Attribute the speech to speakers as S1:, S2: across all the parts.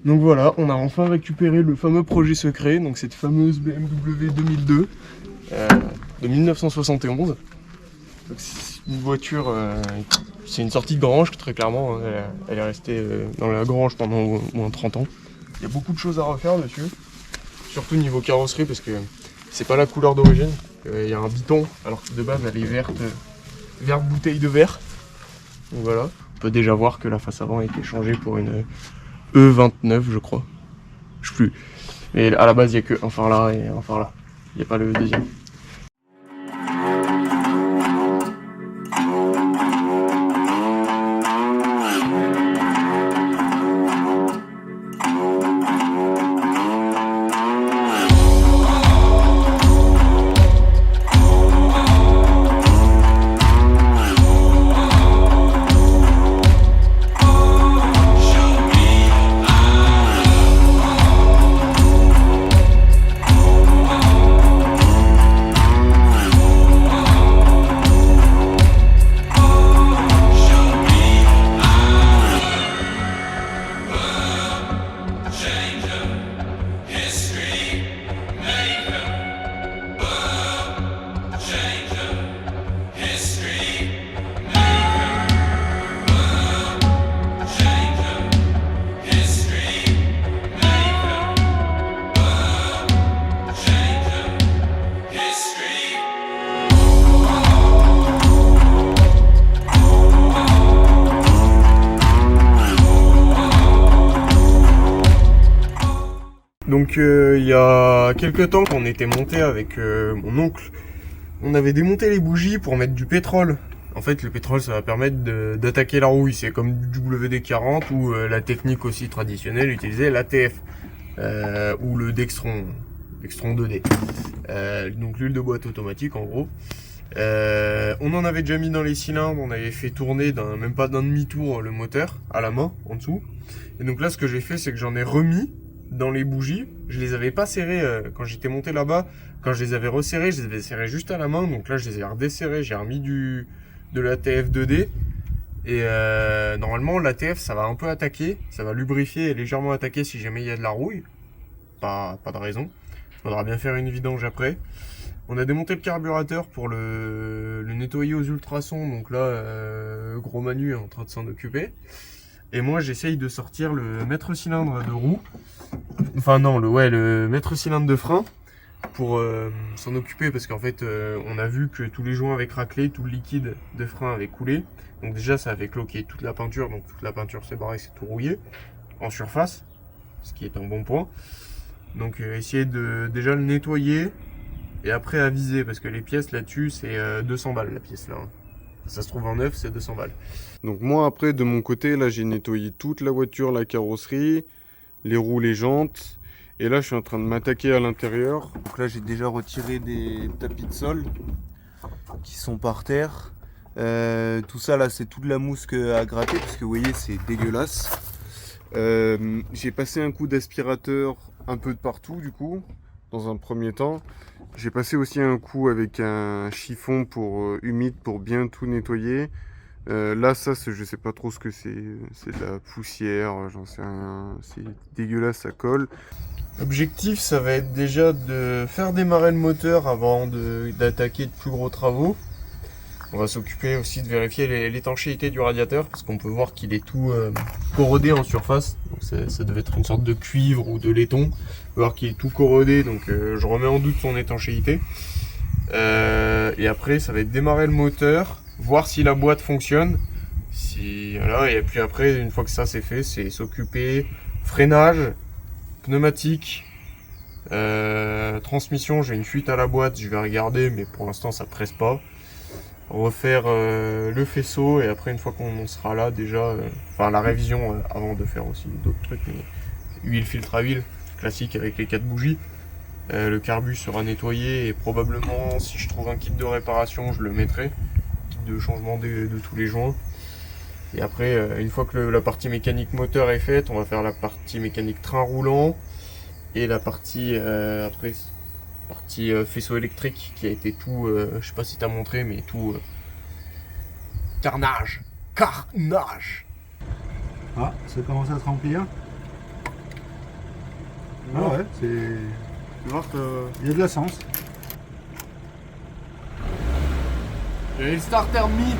S1: Donc voilà, on a enfin récupéré le fameux projet secret, donc cette fameuse BMW 2002 de 1971. C'est une voiture, c'est une sortie de grange très clairement, hein. Elle est restée dans la grange pendant au moins 30 ans. Il y a beaucoup de choses à refaire dessus, surtout niveau carrosserie parce que c'est pas la couleur d'origine. Il y a un biton alors que de base elle est verte bouteille de verre. Donc voilà, on peut déjà voir que la face avant a été changée pour une E29 je crois. Je sais plus. Mais à la base il n'y a que un phare là et un phare là. Il n'y a pas le deuxième. Donc il y a quelques temps qu'on était monté avec mon oncle, on avait démonté les bougies pour mettre du pétrole. En fait le pétrole ça va permettre d'attaquer la rouille, c'est comme du WD-40 ou la technique aussi traditionnelle utilisée, l'ATF ou le Dextron 2D. Donc l'huile de boîte automatique en gros. On en avait déjà mis dans les cylindres, on avait fait tourner même pas d'un demi-tour le moteur à la main en dessous. Et donc là ce que j'ai fait c'est que j'en ai remis dans les bougies. Je les avais pas serrées quand j'étais monté là-bas. Quand je les avais resserrées, je les avais serrées juste à la main. Donc là je les ai redesserrées, j'ai remis de l'ATF 2D. Et normalement l'ATF ça va un peu attaquer, ça va lubrifier et légèrement attaquer si jamais il y a de la rouille. Pas de raison. Faudra bien faire une vidange après. On a démonté le carburateur pour le nettoyer aux ultrasons. Donc là gros Manu est en train de s'en occuper. Et moi j'essaye de sortir le maître cylindre de roue. Enfin non, le maître cylindre de frein pour s'en occuper parce qu'en fait on a vu que tous les joints avaient craquelé, tout le liquide de frein avait coulé. Donc déjà ça avait cloqué toute la peinture, donc toute la peinture s'est barrée, c'est tout rouillé en surface, ce qui est un bon point. Donc essayer de déjà le nettoyer et après aviser parce que les pièces là-dessus c'est 200 balles la pièce là. Ça se trouve en neuf, c'est 200 balles.
S2: Donc moi après de mon côté là j'ai nettoyé toute la voiture, la carrosserie, les roues, les jantes. Et là je suis en train de m'attaquer à l'intérieur. Donc là j'ai déjà retiré des tapis de sol qui sont par terre. Tout ça là c'est toute la mousse à gratter parce que vous voyez c'est dégueulasse. J'ai passé un coup d'aspirateur un peu de partout du coup dans un premier temps. J'ai passé aussi un coup avec un chiffon humide pour bien tout nettoyer. Là, je sais pas trop ce que c'est. C'est de la poussière, j'en sais rien. C'est dégueulasse, ça colle.
S1: L'objectif, ça va être déjà de faire démarrer le moteur avant d'attaquer de plus gros travaux. On va s'occuper aussi de vérifier l'étanchéité du radiateur parce qu'on peut voir qu'il est tout corrodé en surface. Donc ça devait être une sorte de cuivre ou de laiton. On peut voir qu'il est tout corrodé, donc je remets en doute son étanchéité. Et après, ça va être démarrer le moteur, voir si la boîte fonctionne. Voilà, et puis après, une fois que ça c'est fait, c'est s'occuper freinage, pneumatique, transmission. J'ai une fuite à la boîte, je vais regarder, mais pour l'instant ça presse pas. Refaire le faisceau et après une fois qu'on sera là déjà, enfin la révision avant de faire aussi d'autres trucs, mais huile, filtre à huile, classique avec les 4 bougies. Le carbu sera nettoyé et probablement si je trouve un kit de réparation je le mettrai, kit de changement de tous les joints. Et après une fois que la partie mécanique moteur est faite, on va faire la partie mécanique train roulant et la partie après partie faisceau électrique qui a été tout, je sais pas si t'as montré, mais tout carnage.
S3: Ah, ça commence à se remplir. Ah ouais, c'est...
S1: Tu vois que...
S3: Il y a de la sens.
S1: J'ai le starter mis.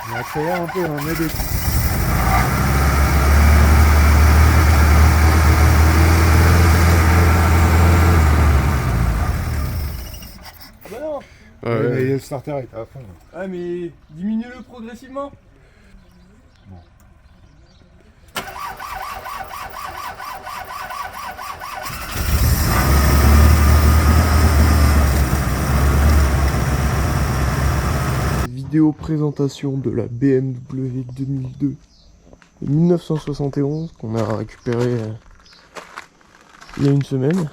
S3: On accélère un peu, on met des...
S1: Ah bah non.
S3: Ouais, mais le starter est à fond.
S1: Ah mais diminue-le progressivement.
S3: Bon.
S1: Vidéo présentation de la BMW 2002 de 1971 qu'on a récupéré il y a une semaine.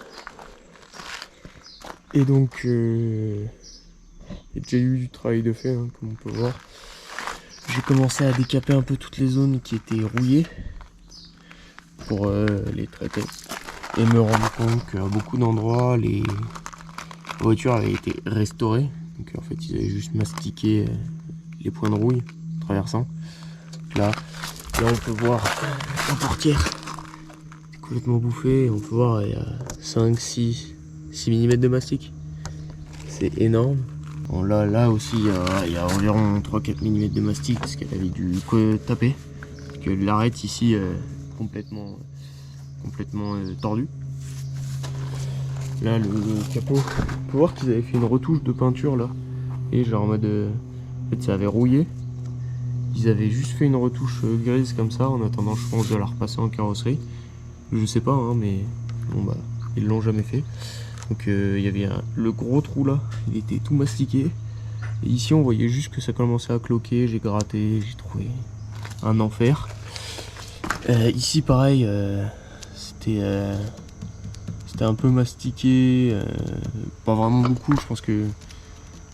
S1: Et donc il y a déjà eu du travail de fait, hein, comme on peut voir. J'ai commencé à décaper un peu toutes les zones qui étaient rouillées pour les traiter et me rendre compte qu'à beaucoup d'endroits les voitures avaient été restaurées. Donc en fait ils avaient juste mastiqué les points de rouille traversant. Là on peut voir la portière complètement bouffée. On peut voir il y a 5-6 mm de mastic. C'est énorme. Bon, là aussi il y a environ 3-4 mm de mastic parce qu'elle avait dû taper. Parce que l'arête ici complètement tordu. Là le capot, on peut voir qu'ils avaient fait une retouche de peinture là. Et genre en mode en fait ça avait rouillé. Ils avaient juste fait une retouche grise comme ça en attendant je pense de la repasser en carrosserie. Je sais pas hein, mais bon bah ils l'ont jamais fait. Donc il y avait le gros trou là, il était tout mastiqué. Et ici on voyait juste que ça commençait à cloquer, j'ai gratté, j'ai trouvé un enfer. Ici pareil, c'était un peu mastiqué, pas vraiment beaucoup, je pense que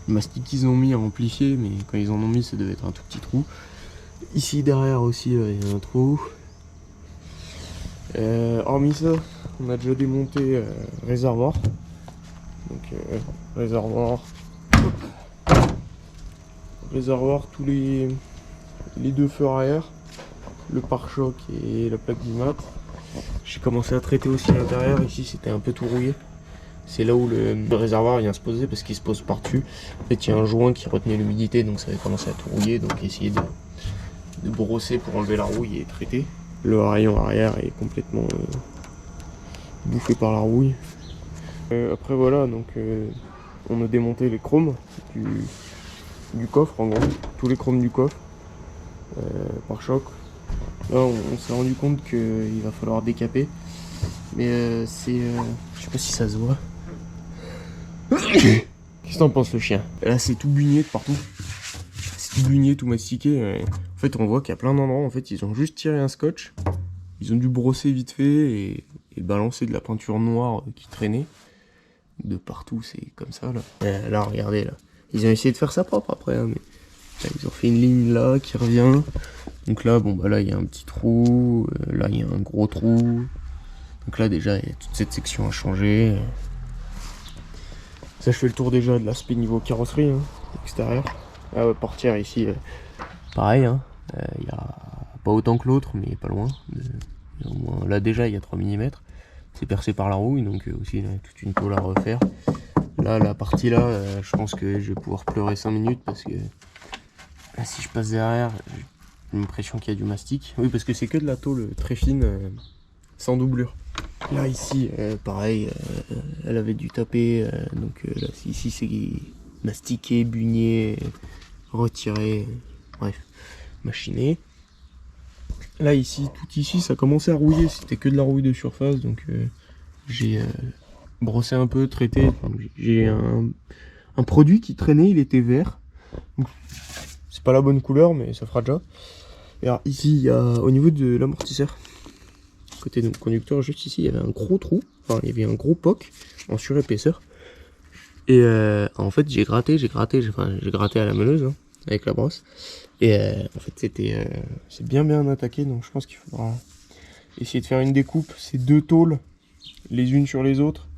S1: le mastic qu'ils ont mis a amplifié, mais quand ils en ont mis ça devait être un tout petit trou. Ici derrière aussi il y a un trou. Hormis ça, on a déjà démonté réservoir. Donc réservoir, tous les deux feux arrière, le pare-choc et la plaque du mat. J'ai commencé à traiter aussi l'intérieur, ici c'était un peu tout rouillé. C'est là où le réservoir vient se poser parce qu'il se pose par dessus. En fait il y a un joint qui retenait l'humidité donc ça avait commencé à tout rouiller, donc essayer de brosser pour enlever la rouille et traiter. Le rayon arrière est complètement bouffé par la rouille. Après voilà, donc on a démonté les chromes du coffre en gros, tous les chromes du coffre par choc. Là on s'est rendu compte qu'il va falloir décaper, mais c'est je sais pas si ça se voit. Qu'est-ce que t'en penses le chien? Là c'est tout bugné de partout, c'est tout bugné, tout mastiqué. En fait on voit qu'il y a plein d'endroits, en fait ils ont juste tiré un scotch, ils ont dû brosser vite fait et balancer de la peinture noire qui traînait de partout, c'est comme ça là. Là regardez là, ils ont essayé de faire ça propre après hein, mais là, ils ont fait une ligne là qui revient. Donc là bon bah là il y a un petit trou, là il y a un gros trou. Donc là déjà il y a toute cette section à changer. Ça je fais le tour déjà de l'aspect niveau carrosserie hein, extérieur. Ah ouais, portière ici pareil hein, il y a pas autant que l'autre mais pas loin. Au moins, là déjà il y a 3 mm. C'est percé par la rouille, donc aussi là, toute une tôle à refaire. Là, la partie là, je pense que je vais pouvoir pleurer 5 minutes parce que là, si je passe derrière, j'ai l'impression qu'il y a du mastic. Oui, parce que c'est que de la tôle très fine, sans doublure. Là, ici, pareil, elle avait dû taper, donc là, ici c'est mastiqué, bugné, retiré, bref, machiné. Là ici, tout ici, ça commençait à rouiller, c'était que de la rouille de surface, donc j'ai brossé un peu, traité. J'ai un produit qui traînait, il était vert. C'est pas la bonne couleur, mais ça fera déjà. Et alors ici, il y a au niveau de l'amortisseur, côté du conducteur, juste ici, il y avait un gros trou, enfin il y avait un gros poc en surépaisseur. Et en fait, j'ai gratté à la meuleuse hein, avec la brosse. Et en fait c'est bien attaqué, donc je pense qu'il faudra essayer de faire une découpe, ces deux tôles les unes sur les autres,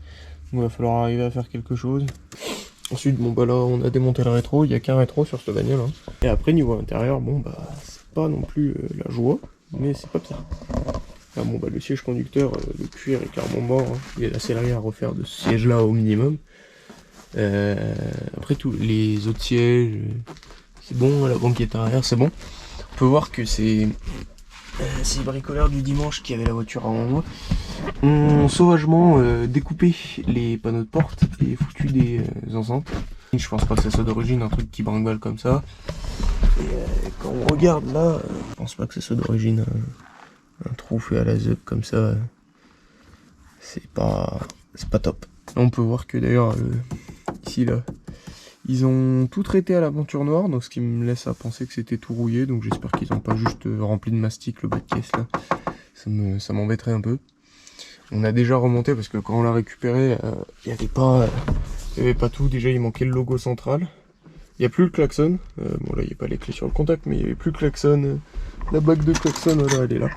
S1: il va falloir arriver à faire quelque chose. Ensuite, bon bah là on a démonté le rétro, il n'y a qu'un rétro sur cette bagnole. Hein. Et après niveau intérieur, bon bah c'est pas non plus la joie, mais c'est pas pire. Là, bon bah le siège conducteur, le cuir est clairement mort, hein. Il y a la sellerie à refaire de ce siège là au minimum. Après tous les autres sièges, c'est bon, la banquette arrière c'est bon. On peut voir que c'est les bricoleurs du dimanche qui avaient la voiture avant moi ont sauvagement découpé les panneaux de porte et foutu des enceintes. Je pense pas que ça soit d'origine un truc qui brinque-balle comme ça. Et quand on regarde là, je pense pas que ça soit d'origine un trou fait à la zeup comme ça. C'est pas top. On peut voir que d'ailleurs ici là, ils ont tout traité à la peinture noire, donc ce qui me laisse à penser que c'était tout rouillé, donc j'espère qu'ils n'ont pas juste rempli de mastic le bas de caisse là. Ça m'embêterait un peu. On a déjà remonté parce que quand on l'a récupéré, il n'y avait pas tout. Déjà il manquait le logo central. Il n'y a plus le klaxon. Bon là il n'y a pas les clés sur le contact, mais il n'y avait plus le klaxon. La bague de klaxon, voilà, elle est là.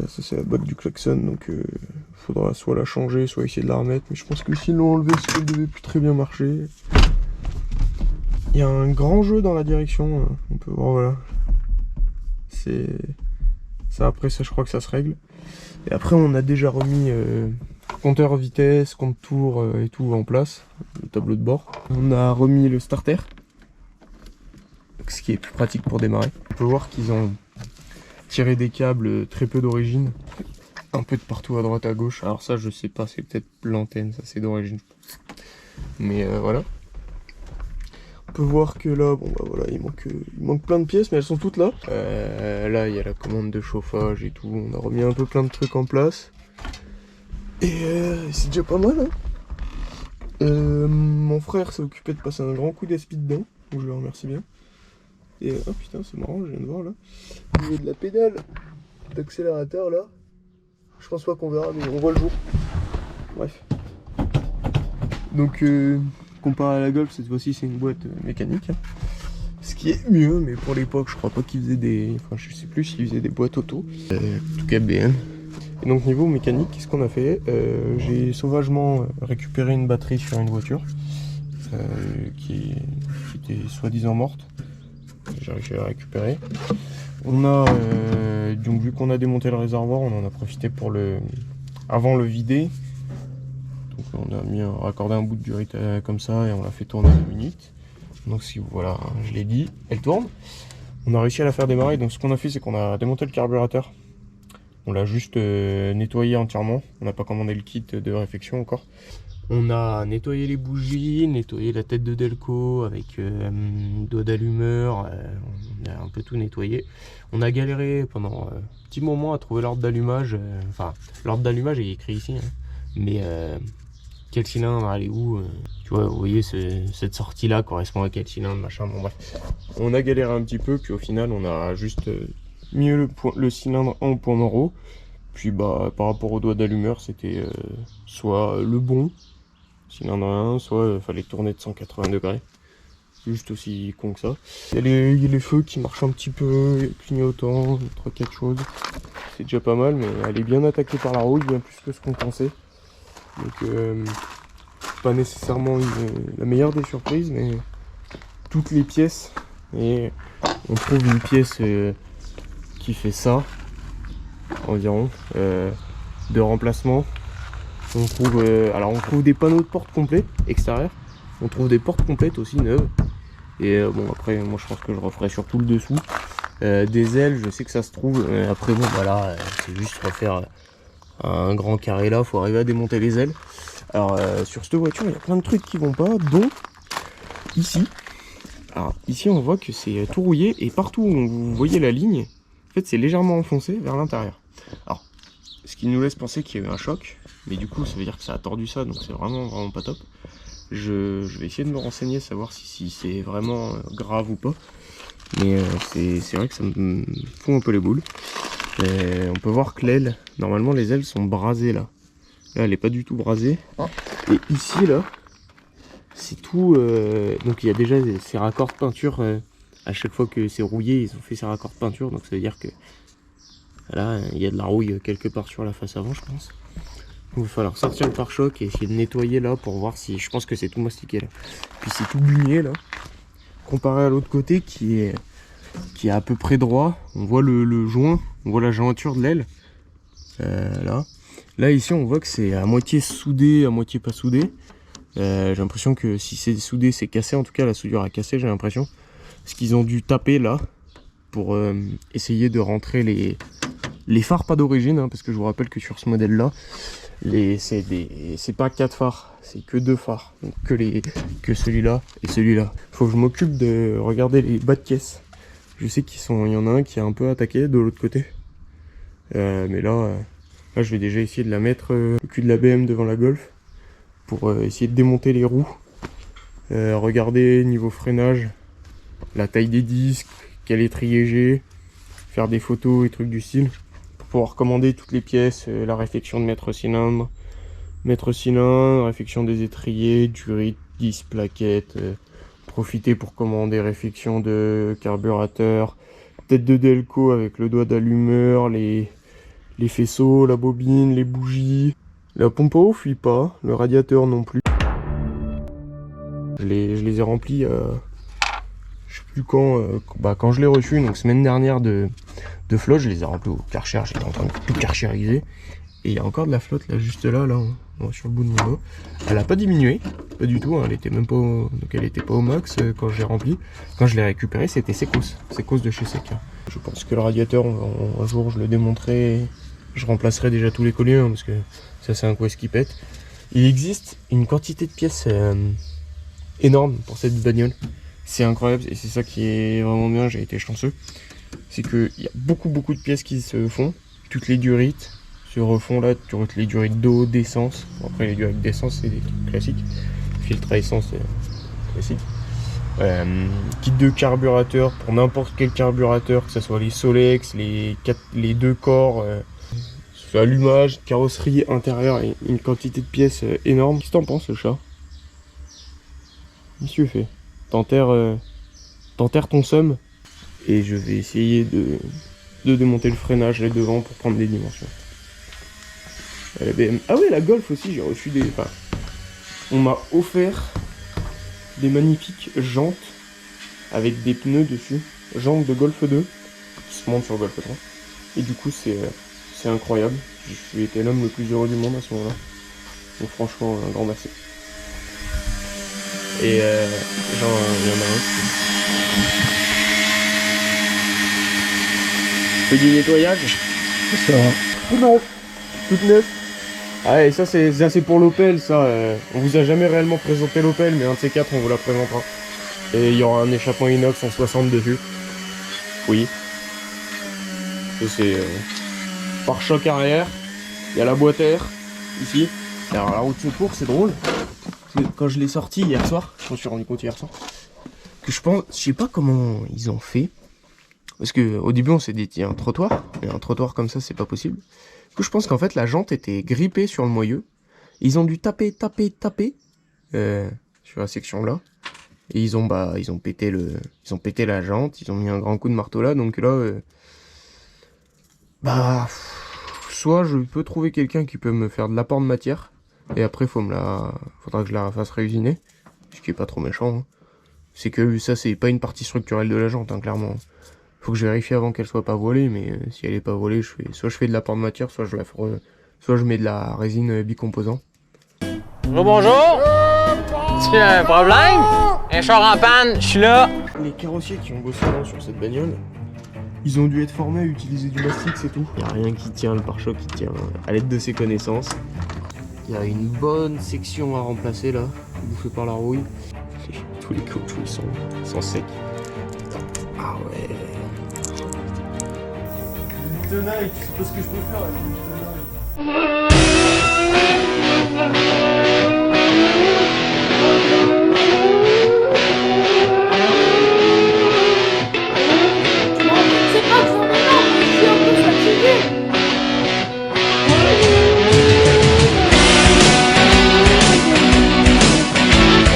S1: Ça c'est la bague du klaxon, donc faudra soit la changer, soit essayer de la remettre. Mais je pense que s'ils l'ont enlevé, c'est qu'elle devait plus très bien marcher. Il y a un grand jeu dans la direction, on peut voir, voilà. C'est ça, après ça je crois que ça se règle. Et après on a déjà remis compteur vitesse, compte tour et tout en place, le tableau de bord. On a remis le starter, ce qui est plus pratique pour démarrer. On peut voir qu'ils ont tiré des câbles très peu d'origine, un peu de partout à droite à gauche. Alors ça je sais pas, c'est peut-être l'antenne, ça c'est d'origine. Mais voilà. On peut voir que là, bon bah voilà, il manque plein de pièces, mais elles sont toutes là. Là il y a la commande de chauffage et tout, on a remis un peu plein de trucs en place. Et c'est déjà pas mal, hein. Mon frère s'est occupé de passer un grand coup d'aspi dedans, donc je le remercie bien. Et oh putain c'est marrant, je viens de voir là, au niveau de la pédale d'accélérateur là, je pense pas qu'on verra, mais on voit le jour. Bref. Donc comparé à la Golf, cette fois-ci c'est une boîte mécanique, hein. Ce qui est mieux, mais pour l'époque je crois pas qu'ils faisaient des... Enfin je sais plus s'ils faisaient des boîtes auto. En tout cas BM. Et donc niveau mécanique, qu'est-ce qu'on a fait? J'ai sauvagement récupéré une batterie sur une voiture qui était soi-disant morte. J'ai réussi à la récupérer. On a donc vu qu'on a démonté le réservoir, on en a profité pour avant le vider. Donc on a raccordé un bout de durite comme ça et on l'a fait tourner 2 minutes. Donc si voilà, je l'ai dit, elle tourne. On a réussi à la faire démarrer. Donc ce qu'on a fait, c'est qu'on a démonté le carburateur. On l'a juste nettoyé entièrement. On n'a pas commandé le kit de réfection encore. On a nettoyé les bougies, nettoyé la tête de Delco avec doigt d'allumeur, on a un peu tout nettoyé. On a galéré pendant un petit moment à trouver l'ordre d'allumage, enfin l'ordre d'allumage est écrit ici, hein. Mais quel cylindre, elle est où, tu vois, vous voyez cette sortie là correspond à quel cylindre, machin, bon bref. On a galéré un petit peu, puis au final on a juste mis le cylindre en point moraux. Puis bah par rapport au doigt d'allumeur c'était soit le bon cylindre 1, soit fallait tourner de 180 degrés. Juste aussi con que ça. Il y a les feux qui marchent un petit peu, les clignotants, 3-4 choses. C'est déjà pas mal, mais elle est bien attaquée par la rouille, bien plus que ce qu'on pensait. Donc pas nécessairement la meilleure des surprises, mais toutes les pièces. Et on trouve une pièce qui fait ça environ de remplacement. On trouve des panneaux de porte complets extérieurs, on trouve des portes complètes aussi neuves. Et bon après moi je pense que je referai surtout le dessous. Des ailes, je sais que ça se trouve, après bon voilà, c'est juste refaire un grand carré là, faut arriver à démonter les ailes. Alors sur cette voiture il y a plein de trucs qui vont pas, dont ici. Alors ici on voit que c'est tout rouillé et partout où vous voyez la ligne, en fait c'est légèrement enfoncé vers l'intérieur. Alors ce qui nous laisse penser qu'il y a eu un choc, mais du coup ça veut dire que ça a tordu ça, donc c'est vraiment pas top. Je vais essayer de me renseigner, savoir si c'est vraiment grave ou pas. Mais c'est vrai que ça me fout un peu les boules. Et on peut voir que l'aile, normalement les ailes sont brasées là. Là elle est pas du tout brasée. Et ici là, c'est tout... donc il y a déjà ces raccords de peinture. À chaque fois que c'est rouillé, ils ont fait ces raccords de peinture. Donc ça veut dire que... Là, il y a de la rouille quelque part sur la face avant, je pense. Il va falloir sortir le pare-choc et essayer de nettoyer là pour voir si... Je pense que c'est tout mastiqué là. Puis c'est tout bugné là. Comparé à l'autre côté qui est à peu près droit. On voit le joint, on voit la jointure de l'aile. Là. Là ici on voit que c'est à moitié soudé, à moitié pas soudé. J'ai l'impression que si c'est soudé c'est cassé, en tout cas la soudure a cassé, j'ai l'impression. Parce qu'ils ont dû taper là pour essayer de rentrer les phares pas d'origine, hein, parce que je vous rappelle que sur ce modèle là, c'est pas 4 phares, c'est que 2 phares, donc que celui-là et celui-là. Faut que je m'occupe de regarder les bas de caisse. Je sais il y en a un qui est un peu attaqué de l'autre côté. Mais là, je vais déjà essayer de la mettre le cul de la BM devant la Golf pour essayer de démonter les roues. Regarder niveau freinage, la taille des disques, quel étrier j'ai, faire des photos et trucs du style pour pouvoir commander toutes les pièces, la réfection de maître-cylindre, réfection des étriers, durite, disques, plaquettes, profiter pour commander réfection de carburateur, tête de Delco avec le doigt d'allumeur, les faisceaux, la bobine, les bougies. La pompe à eau fuit pas, le radiateur non plus. Je les ai remplis, je sais plus quand je l'ai reçu, donc semaine dernière de flotte, je les ai remplis au Karcher, j'étais en train de tout karchériser. Et il y a encore de la flotte là, juste là, sur le bout de mon dos. Elle a pas diminué, pas du tout, hein, elle était même pas au max quand je l'ai rempli. Quand je l'ai récupéré, c'était Secos de chez Seca. Je pense que le radiateur, un jour je le démonterai, je remplacerai déjà tous les colliers, hein, parce que ça c'est un quest qui pète. Il existe une quantité de pièces énorme pour cette bagnole. C'est incroyable et c'est ça qui est vraiment bien, j'ai été chanceux. C'est qu'il y a beaucoup de pièces qui se font, toutes les durites se refont là, toutes les durites d'eau, d'essence. Bon, après les durites d'essence c'est des trucs classiques, filtre à essence classique. Kit de carburateur pour n'importe quel carburateur, que ce soit les Solex, les 2 corps, allumage, carrosserie intérieure et une quantité de pièces énorme. Qu'est-ce que t'en penses le chat? Qu'est-ce que tu fais? T'enterres ton seum. Et je vais essayer de démonter le freinage là devant pour prendre des dimensions. La BM. Ah ouais, la Golf aussi, j'ai reçu des... Enfin, on m'a offert des magnifiques jantes avec des pneus dessus. Jantes de Golf 2 qui se montent sur Golf 3. Et du coup, c'est incroyable. J'ai été l'homme le plus heureux du monde à ce moment-là. Donc franchement, un grand merci. Et il y en a un. Petit nettoyage.
S3: Ça va. Tout neuf.
S1: Toute neuve. Ah et ça c'est pour l'Opel ça. On vous a jamais réellement présenté l'Opel, mais un de ces quatre on vous la présentera. Et il y aura un échappement inox en 60 dessus. Oui. Ça c'est pare-choc arrière. Il y a la boîte air ici. Alors la roue de secours c'est drôle. Quand je l'ai sorti hier soir, je me suis rendu compte hier soir que je sais pas comment ils ont fait. Parce que au début on s'est dit tiens un trottoir, mais un trottoir comme ça c'est pas possible. Du coup je pense qu'en fait la jante était grippée sur le moyeu. Ils ont dû taper sur la section là. Et ils ont pété la jante, ils ont mis un grand coup de marteau là, donc là soit je peux trouver quelqu'un qui peut me faire de l'apport de matière, et après faudra que je la fasse réusiner, ce qui est pas trop méchant, hein. C'est que ça c'est pas une partie structurelle de la jante, hein, clairement. Faut que je vérifie avant qu'elle soit pas voilée, mais si elle est pas voilée, soit je fais de l'apport de matière, soit je mets de la résine bicomposant.
S4: Bonjour! Tu as un problème? Un char en panne, je suis là!
S1: Les carrossiers qui ont bossé là sur cette bagnole, ils ont dû être formés à utiliser du mastic, c'est tout. Il n'y a rien qui tient, le pare-choc qui tient à l'aide de ses connaissances. Il y a une bonne section à remplacer là, bouffée par la rouille. Tous les caoutchoucs ils sont secs. Ah ouais. Tenaille, tu sais pas ce que je peux faire avec une tenaille.